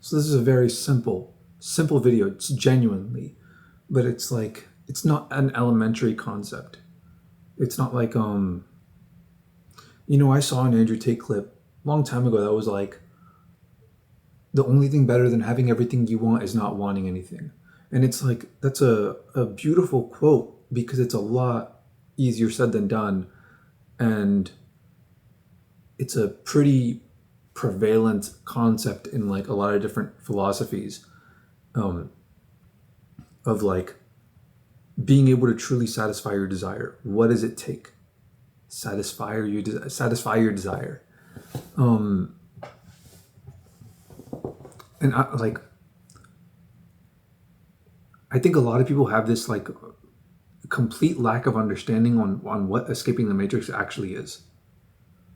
So this is a very simple video. It's genuinely, but it's like it's not an elementary concept. It's not like I saw an Andrew Tate clip a long time ago that was like the only thing better than having everything you want is not wanting anything. And it's like that's a beautiful quote because it's a lot easier said than done. And it's a pretty prevalent concept in like a lot of different philosophies, um, of like being able to truly satisfy your desire. What does it take? Satisfy your desire. Um, and I think a lot of people have this like complete lack of understanding on what escaping the matrix actually is.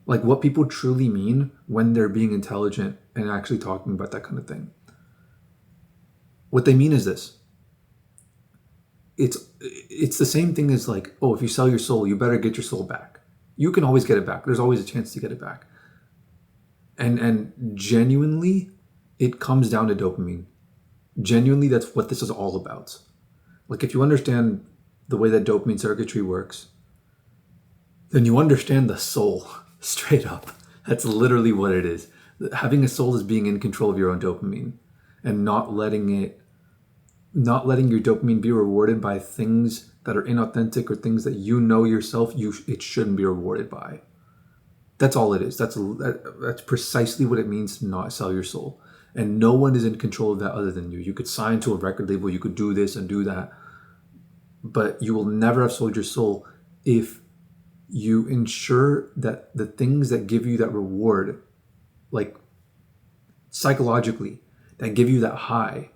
Like what people truly mean when they're being intelligent and actually talking about that kind of thing. What they mean is this. It's the same thing as like, oh, if you sell your soul, you better get your soul back. You can always get it back. There's always a chance to get it back. And genuinely, it comes down to dopamine. Genuinely, that's what this is all about. Like if you understand the way that dopamine circuitry works, then you understand the soul straight up. That's literally what it is. Having a soul is being in control of your own dopamine and not letting your dopamine be rewarded by things that are inauthentic or things that you know yourself it shouldn't be rewarded by. That's all it is. That's precisely what it means to not sell your soul. And no one is in control of that other than you. You could sign to a record label, you could do this and do that, but you will never have sold your soul if you ensure that the things that give you that reward, like psychologically, that give you that high,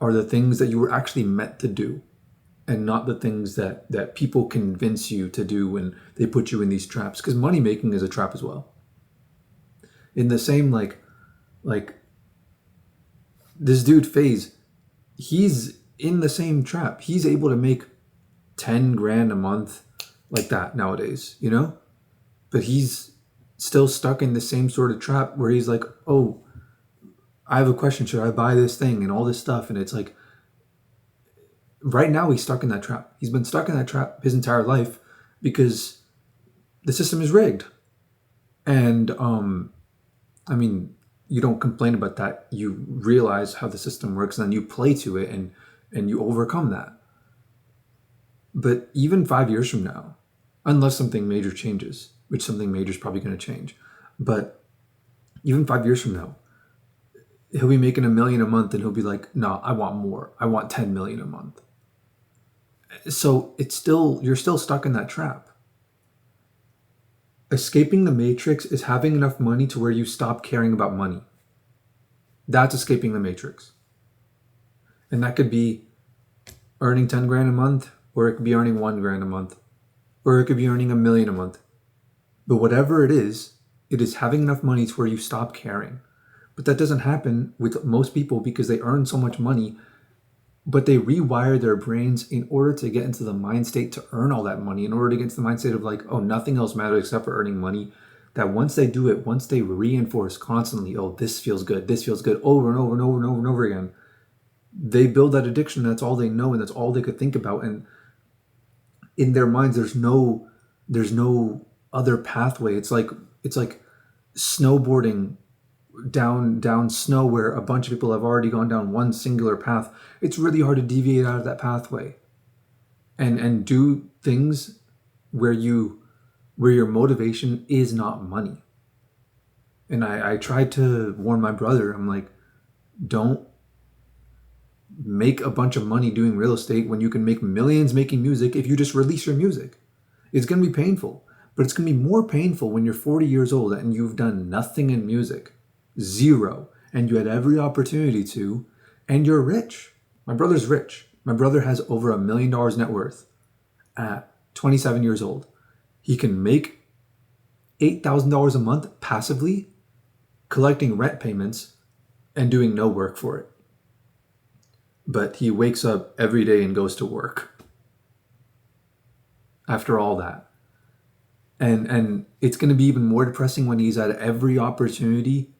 are the things that you were actually meant to do, and not the things that people convince you to do when they put you in these traps. Because money making is a trap as well. In the same like this dude FaZe, he's in the same trap. He's able to make 10 grand a month like that nowadays, but he's still stuck in the same sort of trap where he's like, oh, I have a question, should I buy this thing and all this stuff? And it's like right now he's stuck in that trap. He's been stuck in that trap his entire life because the system is rigged. And I mean, you don't complain about that. You realize how the system works and then you play to it and you overcome that. But even 5 years from now, unless something major changes, which something major is probably going to change, but even 5 years from now, he'll be making $1 million a month and he'll be like, no, I want more. I want 10 million a month. So you're still stuck in that trap. Escaping the matrix is having enough money to where you stop caring about money. That's escaping the matrix. And that could be earning 10 grand a month, or it could be earning 1 grand a month, or it could be earning $1 million a month. But whatever it is having enough money to where you stop caring. But that doesn't happen with most people because they earn so much money, but they rewire their brains in order to get into the mind state to earn all that money, in order to get into the mind state of like, oh, nothing else matters except for earning money. That once they do it, once they reinforce constantly, oh, this feels good, over and over and over and over and over again, they build that addiction. That's all they know, and that's all they could think about. And in their minds, there's no other pathway. It's like snowboarding down snow where a bunch of people have already gone down one singular path. It's really hard to deviate out of that pathway and do things where your motivation is not money. And I tried to warn my brother. I'm like, don't make a bunch of money doing real estate when you can make millions making music if you just release your music. It's going to be painful, but it's going to be more painful when you're 40 years old and you've done nothing in music. Zero. And you had every opportunity to, and you're rich. My brother's rich. My brother has over $1 million net worth at 27 years old. He can make $8,000 a month passively, collecting rent payments and doing no work for it. But he wakes up every day and goes to work after all that. And it's going to be even more depressing when he's had every opportunity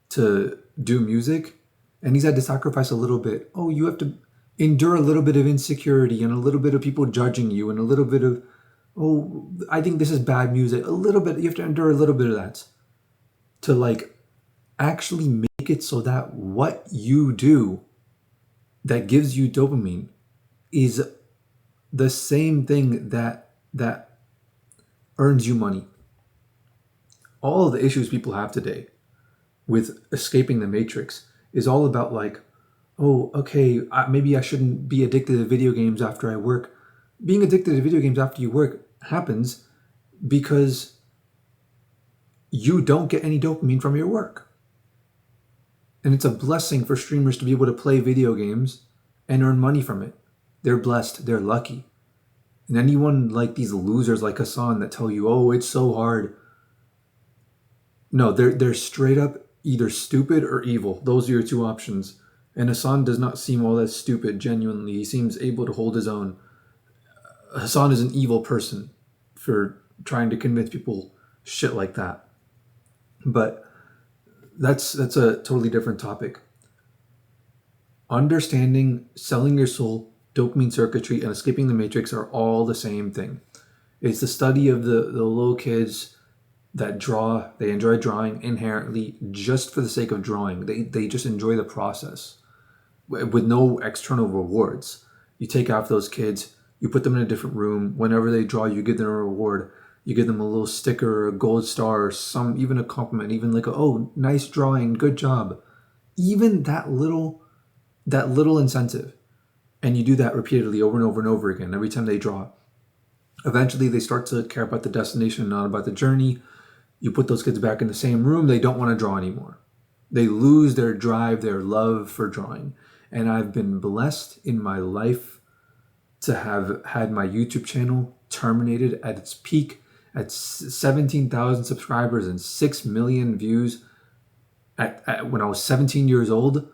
to do music and he's had to sacrifice a little bit. Oh, you have to endure a little bit of insecurity and a little bit of people judging you and a little bit of, oh, I think this is bad music. A little bit, you have to endure a little bit of that to like actually make it so that what you do that gives you dopamine is the same thing that earns you money. All of the issues people have today with escaping the matrix is all about like, oh, okay, maybe I shouldn't be addicted to video games after I work. Being addicted to video games after you work happens because you don't get any dopamine from your work. And it's a blessing for streamers to be able to play video games and earn money from it. They're blessed, they're lucky. And anyone like these losers like Hassan that tell you, oh, it's so hard. No, they're straight up either stupid or evil. Those are your two options. And Hassan does not seem all that stupid, genuinely. He seems able to hold his own. Hassan is an evil person for trying to convince people shit like that. But that's a totally different topic. Understanding, selling your soul, dopamine circuitry, and escaping the matrix are all the same thing. It's the study of the little kids that draw. They enjoy drawing inherently just for the sake of drawing. They just enjoy the process with no external rewards. You take off those kids, you put them in a different room. Whenever they draw, you give them a reward. You give them a little sticker, a gold star, or even a compliment, even like, oh, nice drawing, good job. Even that little incentive. And you do that repeatedly over and over and over again, every time they draw. Eventually, they start to care about the destination, not about the journey. You put those kids back in the same room, they don't want to draw anymore. They lose their drive, their love for drawing. And I've been blessed in my life to have had my YouTube channel terminated at its peak at 17,000 subscribers and 6 million views when I was 17 years old.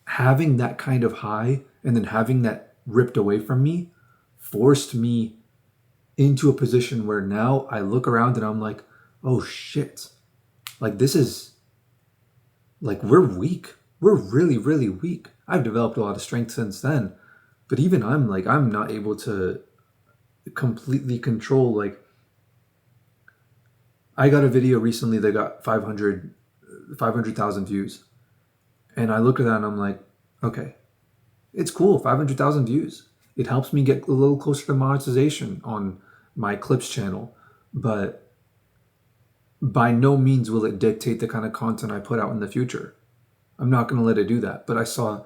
Having that kind of high and then having that ripped away from me forced me into a position where now I look around and I'm like, oh shit, like this is, like we're weak. We're really, really weak. I've developed a lot of strength since then, but even I'm not able to completely control. Like I got a video recently that got 500,000 views. And I look at that and I'm like, okay, it's cool, 500,000 views. It helps me get a little closer to monetization on my Clips channel, but by no means will it dictate the kind of content I put out in the future. I'm not going to let it do that. But I saw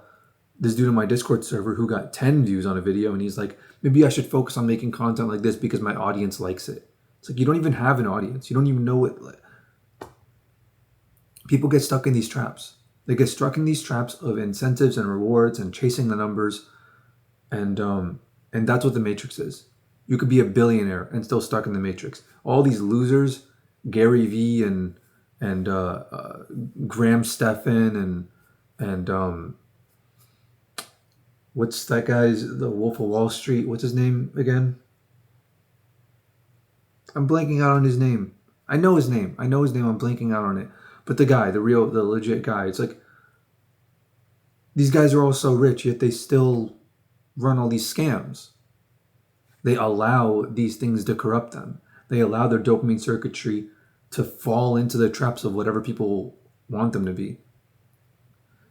this dude on my Discord server who got 10 views on a video, and he's like, maybe I should focus on making content like this because my audience likes it. It's like, you don't even have an audience. You don't even know it. People get stuck in these traps. They get stuck in these traps of incentives and rewards and chasing the numbers. And that's what the Matrix is. You could be a billionaire and still stuck in the Matrix. All these losers, Gary Vee and Graham Stephan and what's that guy's, the Wolf of Wall Street? What's his name again? I'm blanking out on his name. I know his name. I'm blanking out on it. But the guy, the legit guy, it's like, these guys are all so rich, yet they still run all these scams. They allow these things to corrupt them. They allow their dopamine circuitry to fall into the traps of whatever people want them to be.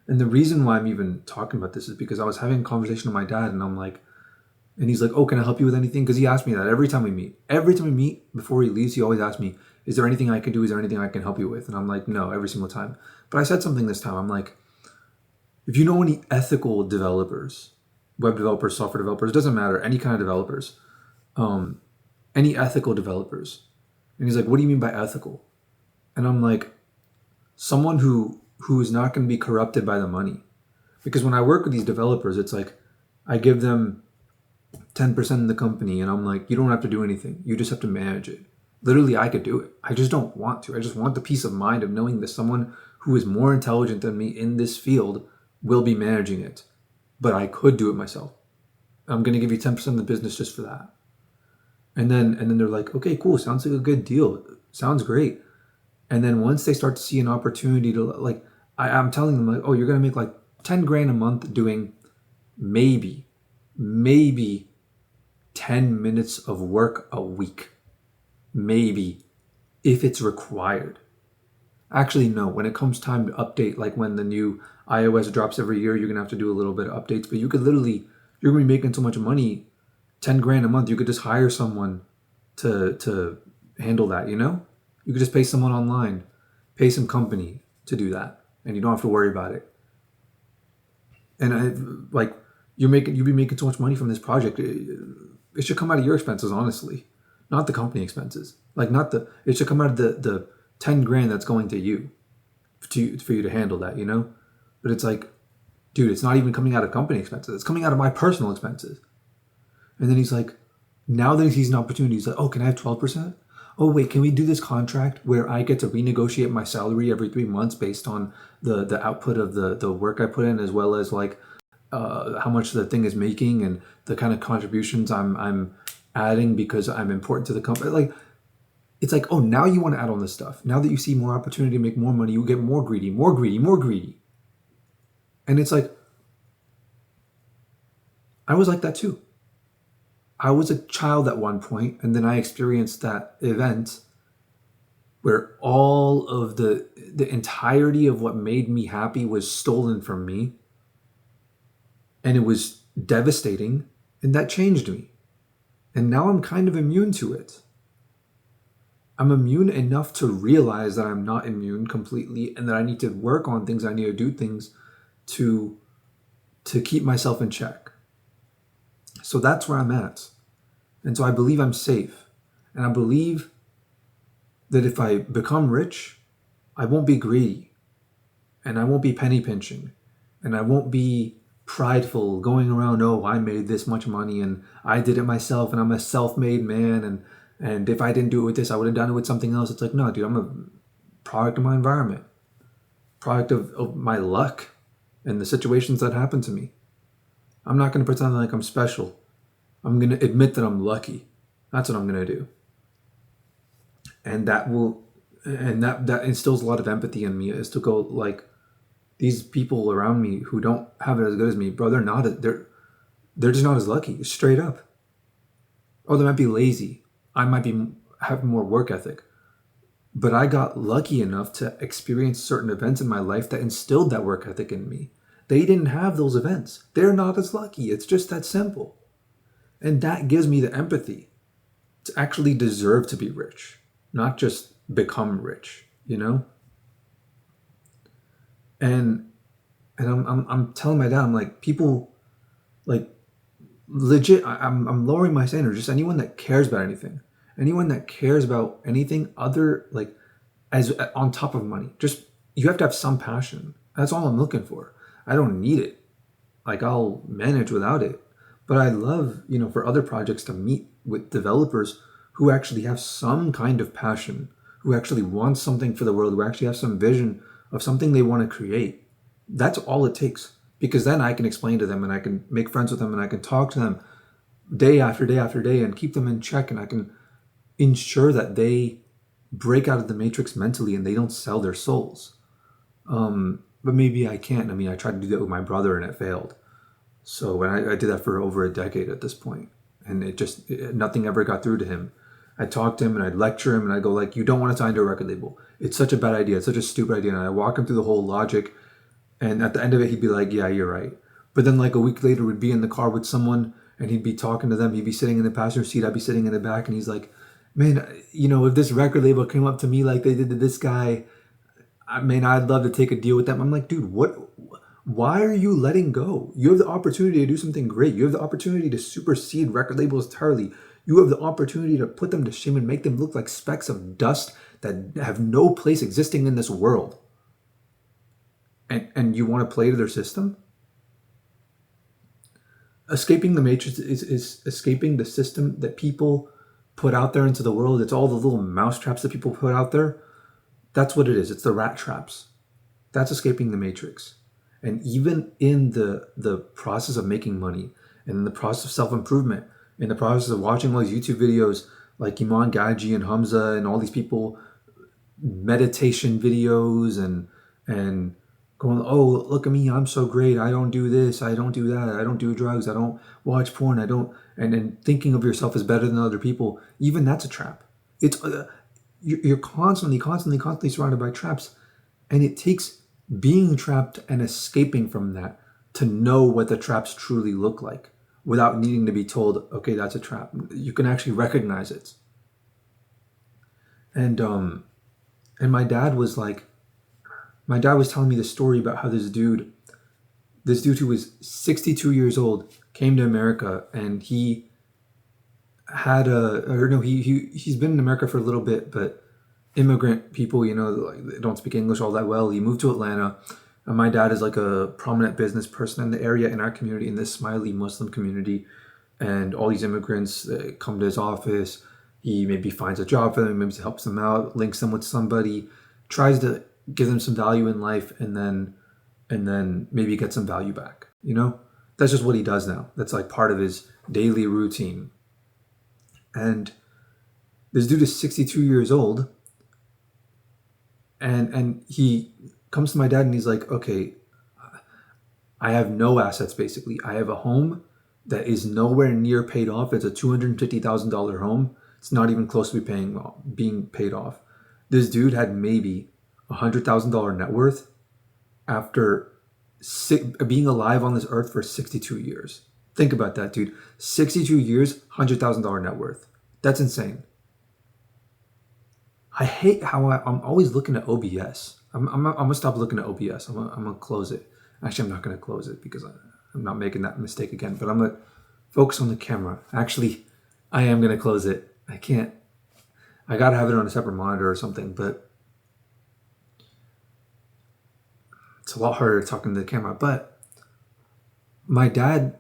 And the reason why I'm even talking about this is because I was having a conversation with my dad, and I'm like, and he's like, oh, can I help you with anything? Because he asks me that every time we meet. Every time we meet, before he leaves, he always asks me, is there anything I can do? Is there anything I can help you with? And I'm like, no, every single time. But I said something this time. I'm like, if you know any ethical developers, web developers, software developers, doesn't matter, any kind of developers, any ethical developers. And he's like, what do you mean by ethical? And I'm like, someone who is not going to be corrupted by the money. Because when I work with these developers, it's like, I give them 10% in the company, and I'm like, you don't have to do anything. You just have to manage it. Literally, I could do it. I just don't want to. I just want the peace of mind of knowing that someone who is more intelligent than me in this field will be managing it. But I could do it myself. I'm going to give you 10% of the business just for that. And then they're like, okay, cool. Sounds like a good deal. Sounds great. And then once they start to see an opportunity to, like, I'm telling them like, oh, you're gonna make like 10 grand a month doing maybe 10 minutes of work a week. Maybe, if it's required. Actually, no. When it comes time to update, like when the new iOS drops every year, you're gonna have to do a little bit of updates. But you could literally, you're gonna be making so much money, 10 grand a month. You could just hire someone to handle that. You know, you could just pay someone online, pay some company to do that, and you don't have to worry about it. And like you'd be making so much money from this project. It should come out of your expenses, honestly, not the company expenses. Like not the. It should come out of the 10 grand that's going to you, for you to handle that, you know? But it's like, dude, it's not even coming out of company expenses. It's coming out of my personal expenses. And then he's like, now that he's an opportunity, he's like, oh, can I have 12%? Oh, wait, can we do this contract where I get to renegotiate my salary every 3 months based on the output of the work I put in, as well as like how much the thing is making and the kind of contributions I'm adding because I'm important to the company. Like, it's like, oh, now you want to add on this stuff. Now that you see more opportunity to make more money, you get more greedy, more greedy, more greedy. And it's like, I was like that too. I was a child at one point, and then I experienced that event where all of the entirety of what made me happy was stolen from me. And it was devastating, and that changed me. And now I'm kind of immune to it. I'm immune enough to realize that I'm not immune completely and that I need to work on things. I need to do things to keep myself in check. So that's where I'm at. And so I believe I'm safe. And I believe that if I become rich, I won't be greedy. And I won't be penny pinching. And I won't be prideful going around, oh, I made this much money and I did it myself and I'm a self-made man and if I didn't do it with this, I would have done it with something else. It's like, no, dude, I'm a product of my environment, product of my luck and the situations that happen to me. I'm not going to pretend like I'm special. I'm going to admit that I'm lucky. That's what I'm going to do. And that instills a lot of empathy in me, is to go like, these people around me who don't have it as good as me, bro, they're just not as lucky, straight up. Oh, they might be lazy. I might have more work ethic. But I got lucky enough to experience certain events in my life that instilled that work ethic in me. They didn't have those events. They're not as lucky. It's just that simple. And that gives me the empathy to actually deserve to be rich, not just become rich, you know? And I'm telling my dad, I'm like, people, like, legit, I'm lowering my standards. Just anyone that cares about anything, other, like, as on top of money, just, you have to have some passion. That's all I'm looking for. I don't need it. Like, I'll manage without it. But I love, for other projects to meet with developers who actually have some kind of passion, who actually want something for the world, who actually have some vision of something they want to create. That's all it takes. Because then I can explain to them and I can make friends with them and I can talk to them day after day after day and keep them in check, and I can ensure that they break out of the matrix mentally and they don't sell their souls. But maybe I can't. I mean, I tried to do that with my brother and it failed. So I did that for over a decade at this point, and nothing ever got through to him. I'd talk to him and I'd lecture him and I'd go like, you don't want to sign to a record label. It's such a bad idea. It's such a stupid idea. And I'd walk him through the whole logic. And at the end of it, he'd be like, yeah, you're right. But then like a week later, we'd be in the car with someone and he'd be talking to them. He'd be sitting in the passenger seat. I'd be sitting in the back. And he's like, man, if this record label came up to me like they did to this guy, I'd love to take a deal with them. I'm like, dude, why are you letting go? You have the opportunity to do something great. You have the opportunity to supersede record labels entirely. You have the opportunity to put them to shame and make them look like specks of dust that have no place existing in this world. And you want to play to their system? Escaping the matrix is escaping the system that people put out there into the world. It's all the little mouse traps that people put out there. That's what it is. It's the rat traps. That's escaping the matrix. And even in the process of making money, and in the process of self-improvement, in the process of watching all these YouTube videos like Iman Gaji and Hamza and all these people, meditation videos and going, oh, look at me, I'm so great. I don't do this, I don't do that, I don't do drugs, I don't watch porn, I don't, and then thinking of yourself as better than other people, even that's a trap. It's you're constantly surrounded by traps, and it takes being trapped and escaping from that to know what the traps truly look like without needing to be told, okay, that's a trap. You can actually recognize it. And my dad was like, my dad was telling me the story about how this dude who was 62 years old came to America, and he had or no, he's been in America for a little bit, but immigrant people, like, they don't speak English all that well. He moved to Atlanta, and my dad is like a prominent business person in the area, in our community, in this Smiley Muslim community, and all these immigrants come to his office. He maybe finds a job for them, maybe helps them out, links them with somebody, tries to give them some value in life, and then maybe get some value back. That's just what he does now. That's like part of his daily routine. And this dude is 62 years old, and he comes to my dad and he's like, okay, I have no assets. Basically, I have a home that is nowhere near paid off. It's a $250,000 home. It's not even close to being paid off. This dude had maybe $100,000 net worth after being alive on this earth for 62 years. Think about that, dude. 62 years, $100,000 net worth. That's insane. I hate how I'm always looking at OBS. I'm going to stop looking at OBS. I'm going to close it. Actually, I'm not going to close it because I'm not making that mistake again. But I'm going to focus on the camera. Actually, I am going to close it. I can't. I got to have it on a separate monitor or something. But it's a lot harder talking to the camera. But my dad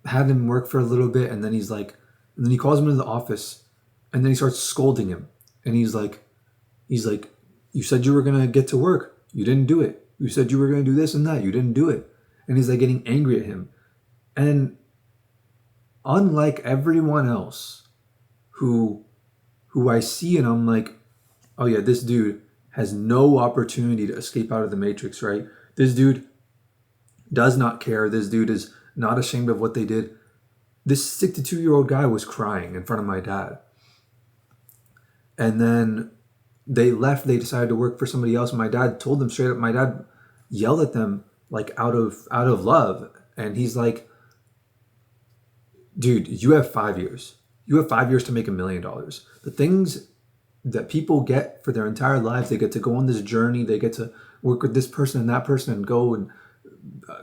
had him work for a little bit, and then and then he calls him into the office, and then he starts scolding him. And he's like, you said you were going to get to work. You didn't do it. You said you were going to do this and that. You didn't do it. And he's like getting angry at him. And unlike everyone else who I see, and I'm like, oh yeah, this dude has no opportunity to escape out of the matrix, right? This dude does not care. This dude is not ashamed of what they did. This 62-year-old guy was crying in front of my dad. And then they left. They decided to work for somebody else. My dad told them straight up. My dad yelled at them like out of love. And he's like, dude, you have 5 years. You have 5 years to make $1 million. The things that people get for their entire lives, they get to go on this journey. They get to work with this person and that person and go and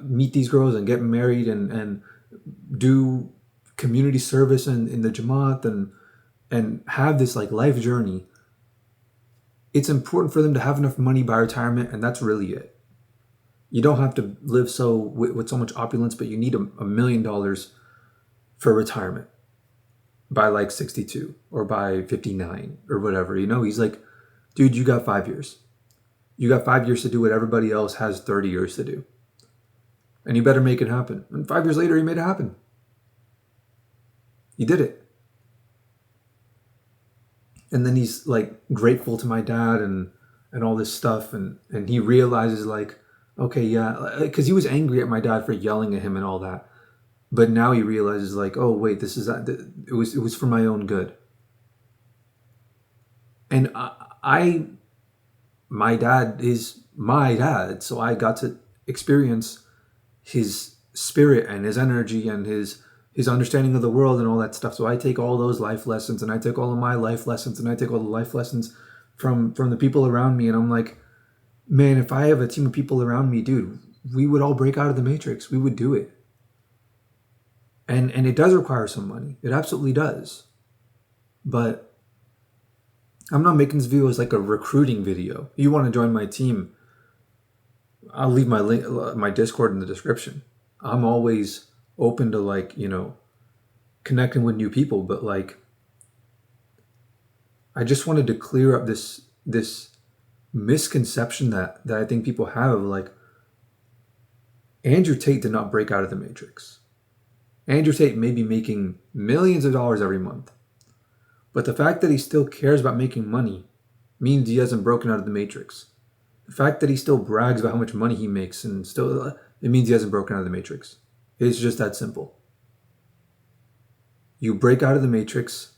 meet these girls and get married and do community service in the Jamaat and have this like life journey. It's important for them to have enough money by retirement, and that's really it. You don't have to live with so much opulence, but you need $1 million for retirement by like 62 or by 59 or whatever. He's like, dude, you got 5 years. You got 5 years to do what everybody else has 30 years to do. And you better make it happen. And 5 years later, he made it happen. He did it. And then he's like grateful to my dad and all this stuff. And he realizes like, okay, yeah, because he was angry at my dad for yelling at him and all that. But now he realizes like, oh, wait, it was for my own good. And my dad is my dad. So I got to experience his spirit and his energy and his understanding of the world and all that stuff. So I take all those life lessons, and I take all of my life lessons, and I take all the life lessons from the people around me. And I'm like, man, if I have a team of people around me, dude, we would all break out of the matrix. We would do it. And it does require some money. It absolutely does. But I'm not making this video as like a recruiting video. You want to join my team, I'll leave my link, my Discord in the description. I'm always open to like, connecting with new people, but like, I just wanted to clear up this misconception that I think people have. Like, Andrew Tate did not break out of the matrix. Andrew Tate may be making millions of dollars every month, but the fact that he still cares about making money means he hasn't broken out of the matrix. The fact that he still brags about how much money he makes and still, it means he hasn't broken out of the matrix. It's just that simple. You break out of the matrix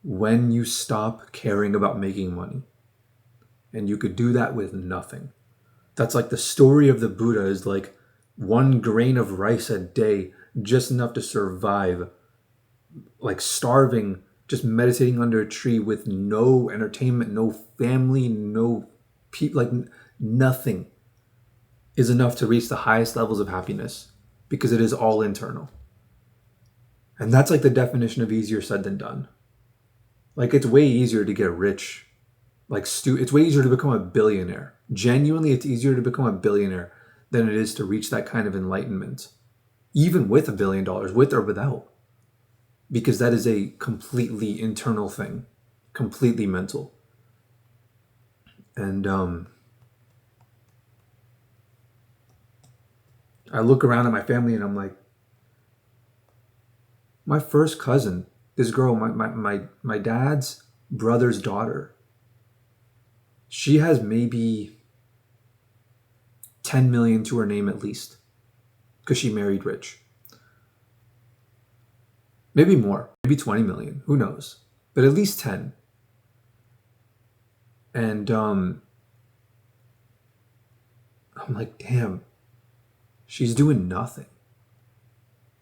when you stop caring about making money. And you could do that with nothing. That's like the story of the Buddha is like 1 grain of rice a day, just enough to survive, like starving, just meditating under a tree with no entertainment, no family, no people, like nothing is enough to reach the highest levels of happiness because it is all internal. And that's like the definition of easier said than done. Like it's way easier to get rich. It's way easier to become a billionaire. Genuinely, it's easier to become a billionaire than it is to reach that kind of enlightenment. Even with $1 billion, with or without. Because that is a completely internal thing. Completely mental. And I look around at my family and I'm like, my first cousin, this girl, my dad's brother's daughter, she has maybe 10 million to her name at least because she married rich. Maybe more, maybe 20 million, who knows? But at least 10. And I'm like, damn, she's doing nothing.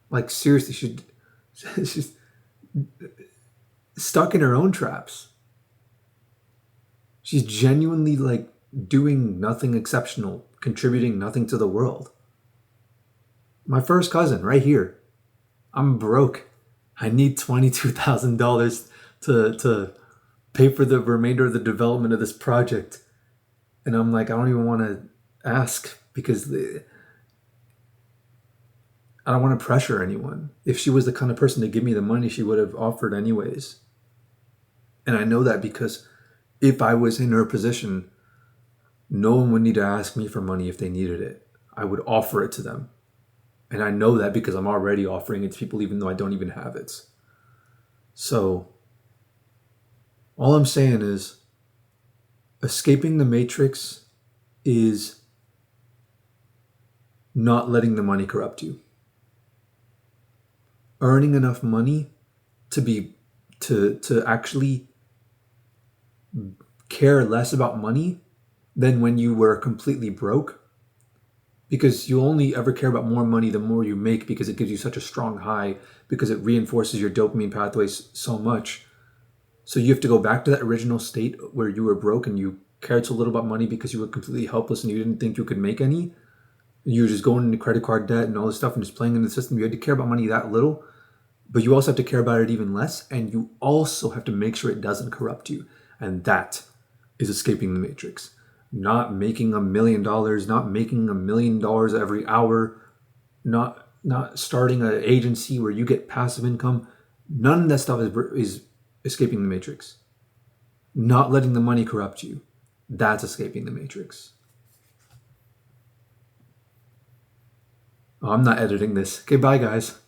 Like seriously, she's stuck in her own traps. She's genuinely like doing nothing exceptional, contributing nothing to the world. My first cousin right here. I'm broke. I need $22,000 to pay for the remainder of the development of this project. And I'm like, I don't even want to ask because I don't want to pressure anyone. If she was the kind of person to give me the money, she would have offered anyways. And I know that because if I was in her position, no one would need to ask me for money if they needed it. I would offer it to them. And I know that because I'm already offering it to people even though I don't even have it. So, all I'm saying is, escaping the matrix is not letting the money corrupt you. Earning enough money to actually care less about money than when you were completely broke. Because you'll only ever care about more money the more you make because it gives you such a strong high, because it reinforces your dopamine pathways so much. So you have to go back to that original state where you were broke and you cared so little about money because you were completely helpless and you didn't think you could make any. You were just going into credit card debt and all this stuff and just playing in the system. You had to care about money that little, but you also have to care about it even less. And you also have to make sure it doesn't corrupt you. And that is escaping the matrix. Not making $1 million, not making $1 million every hour, not starting an agency where you get passive income. None of that stuff is escaping the matrix. Not letting the money corrupt you. That's escaping the matrix. Oh, I'm not editing this. Okay, bye guys.